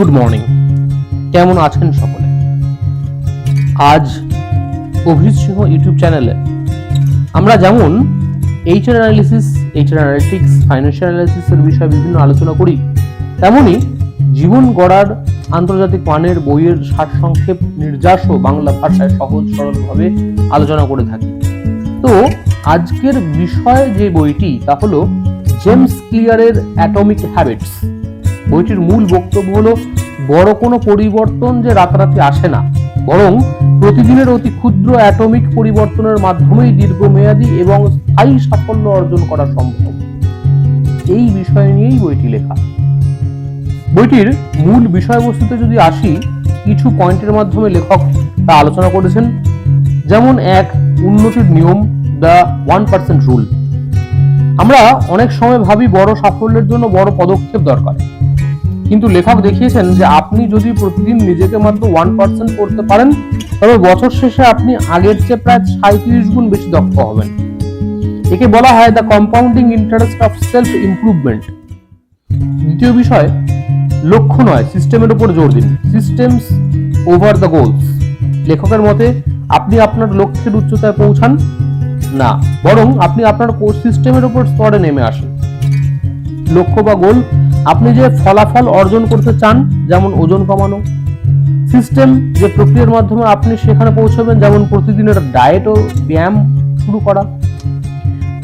Good morning, কেমন আছেন সকলে? আজ অভিজিৎ সিংহ ইউটিউব চ্যানেলে আমরা যেমন HR analysis, HR analytics, financial অ্যানালিসিসের বিষয়ে বিভিন্ন আলোচনা করি, তেমনি জীবন গড়ার আন্তর্জাতিক মানের বইয়ের সারসংক্ষেপ নির্যাস বাংলা ভাষায় সহজ সরলভাবে আলোচনা করে থাকি। তো আজকের বিষয় যে বইটি তা হলো জেমস ক্লিয়ারের অ্যাটমিক হ্যাবিটস। বইটির মূল বক্তব্য হলো বড় কোনো পরিবর্তন যে রাতারাতি আসে না, বরং প্রতিদিনের অতি ক্ষুদ্র অ্যাটমিক পরিবর্তনের মাধ্যমেই দীর্ঘমেয়াদী এবং স্থায়ী সাফল্য অর্জন করা সম্ভব। এই বিষয় নিয়েই বইটি লেখা। বইটির মূল বিষয়বস্তুতে যদি আসি, কিছু পয়েন্টের মাধ্যমে লেখক তা আলোচনা করেছেন। যেমন এক, উন্নতির নিয়ম, দ্য 1% রুল। আমরা অনেক সময় ভাবি বড় সাফল্যের জন্য বড় পদক্ষেপ দরকার, কিন্তু লেখক দেখিয়েছেন যে আপনি যদি প্রতিদিন নিজেকে মাত্র 1% করতে পারেন, তবে বছর শেষে আপনি আগের চেয়ে প্রায় 37 গুণ বেশি দক্ষ হবেন। একে বলা হয় the compounding interest of self improvement. দ্বিতীয় বিষয়, লক্ষ্য নয় সিস্টেমের উপর জোর দিন, সিস্টেমস ওভার দ্য গোলস। লেখকের মতে আপনি আপনার লক্ষ্যের উচ্চতায় পৌঁছান না, বরং আপনি আপনার সিস্টেমের উপর স্তরে নেমে আসেন। লক্ষ্য বা গোল, আপনি যে ফলাফল অর্জন করতে চান, যেমন ওজন কমানো। সিস্টেম, যে প্রক্রিয়ার মাধ্যমে আপনি সেখানে পৌঁছাবেন, যেমন প্রতিদিনের ডায়েট ও ব্যায়াম শুরু করা।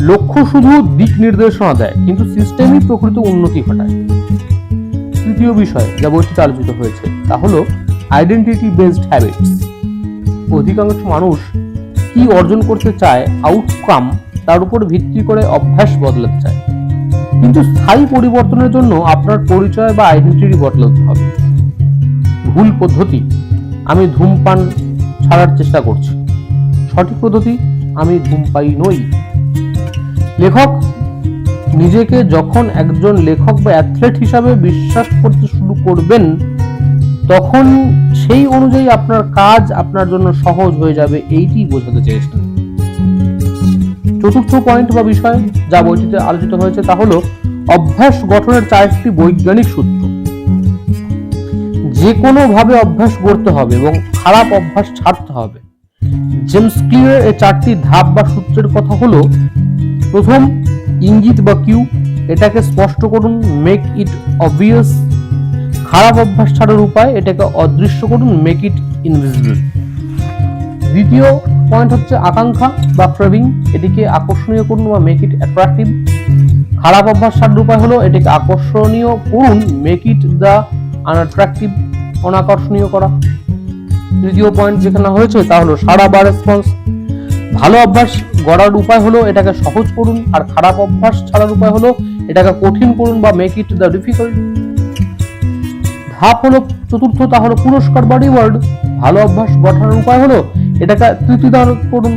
লক্ষ্য শুধু দিক নির্দেশনা দেয়, কিন্তু সিস্টেমই প্রকৃত উন্নতি ঘটায়। তৃতীয় বিষয় যা বইটিতে আলোচিত হয়েছে তা হলো আইডেন্টিটি বেসড হ্যাবিটস। অধিকাংশ মানুষ কি অর্জন করতে চায়, আউটকাম, তার উপর ভিত্তি করে অভ্যাস বদলাতে চায়, কিন্তু স্থায়ী পরিবর্তনের জন্য আপনার পরিচয় বা আইডেন্টিটি বদলাতে হবে। ভুল পদ্ধতি, আমি ধূমপান ছাড়ার চেষ্টা করছি। সঠিক পদ্ধতি, আমি ধূমপায়ী নই। লেখক নিজেকে যখন একজন লেখক বা অ্যাথলেট হিসাবে বিশ্বাস করতে শুরু করবেন, তখন সেই অনুযায়ী আপনার কাজ আপনার জন্য সহজ হয়ে যাবে, এইটি বোঝাতে চেয়েছেন। চতুর্থ পয়েন্ট বা বিষয় যা বইটিতে আলোচিত হয়েছে তা হলো অভ্যাস গঠনের 4টি বৈজ্ঞানিক সূত্র। যে কোনো ভাবে অভ্যাস গড়তে হবে এবং খারাপ অভ্যাস ছাড়তে হবে। জেমস ক্লিয়ার এই 4টি ধাপ বা সূত্রের কথা হলো: প্রথম, ইঙ্গিত বা কিউ, এটাকে স্পষ্ট করুন, মেক ইট অবভিয়াস। খারাপ অভ্যাস ছাড়ার উপায়, এটাকে অদৃশ্য করুন, মেক ইট ইনভিজিবল। দ্বিতীয় পয়েন্ট হচ্ছে আকাঙ্ক্ষা বা ক্রেভিং, এটিকে আকর্ষণীয় করুন বা মেক ইট অ্যাট্রাকটিভ। খারাপ অভ্যাস ছাড়ার উপায় হলো এটাকে আকর্ষণীয় করুন, মেক ইট দ্য আনঅ্যাট্রাকটিভ, অনাকর্ষণীয় করা। তৃতীয় পয়েন্ট যেখানে হয়েছে তা হলো সাড়া বা রেসপন্স। ভালো অভ্যাস গড়ার উপায় হলো এটাকে সহজ করুন, আর খারাপ অভ্যাস ছাড়ার উপায় হলো এটাকে কঠিন করুন বা মেক ইট দ্য ডিফিকাল্ট। ধাপ হলো চতুর্থ, তা হলো পুরস্কার বা রিওয়ার্ড। ভালো অভ্যাস গঠনের উপায় হলো এটাকে তৃপ্তিদায়ক করুন,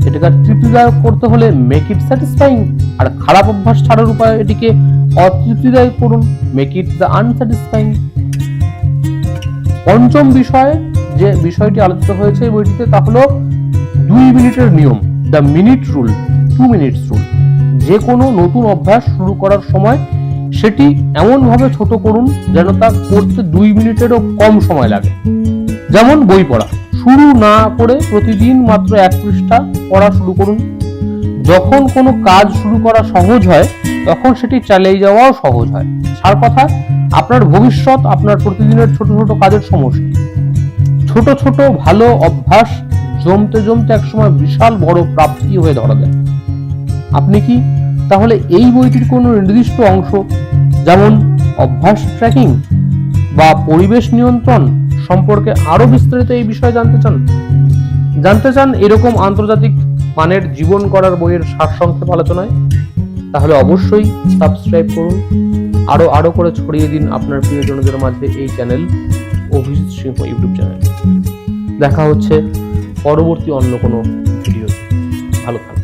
এটাকে তৃপ্তিদায়ক করতে হলে মেক ইট স্যাটিসফাইং। আর খারাপ অভ্যাস ছাড়ার উপায়, এটিকে অতৃপ্তিদায়ক করুন, মেক ইট দ্য আনস্যাটিসফাইং। পঞ্চম বিষয় যে বিষয়টি আলোচিত হয়েছে এই বইটিতে তা হলো 2 মিনিটের নিয়ম, the minute rule, 2 minutes rule. যে কোনো নতুন অভ্যাস শুরু করার সময় সেটি এমন ভাবে ছোট করুন যেন তা করতে 2 মিনিটেরও কম সময় লাগে। যেমন বই পড়া, শুরু না করে প্রতিদিন মাত্র 1 পৃষ্ঠা পড়া শুরু করুন। যখন কোনো কাজ শুরু করা সহজ হয়, তখন সেটি চালিয়ে যাওয়াও সহজ হয়। সার কথা, আপনার ভবিষ্যৎ আপনার প্রতিদিনের ছোট ছোট কাজের সমষ্টি। ছোট ছোট ভালো অভ্যাস জমতে জমতে একসময় বিশাল বড় প্রাপ্তি হয়ে ধরা দেয়। আপনি কি তাহলে এই বইটির কোনো নির্দিষ্ট অংশ, যেমন অভ্যাস ট্র্যাকিং বা পরিবেশ নিয়ন্ত্রণ সম্পর্কে আরো বিস্তারিত এই বিষয়ে জানতে চান এরকম আন্তর্জাতিক মানের জীবন গড়ার বইয়ের সারসংক্ষেপ আলোচনায়? তাহলে অবশ্যই সাবস্ক্রাইব করুন, আরো করে ছড়িয়ে দিন আপনার প্রিয়জনদের মাঝে এই চ্যানেল, অভিজিৎ সিংহ ইউটিউব চ্যানেল। দেখা হচ্ছে পরবর্তী অন্য কোনো ভিডিও। ভালো থাকুন।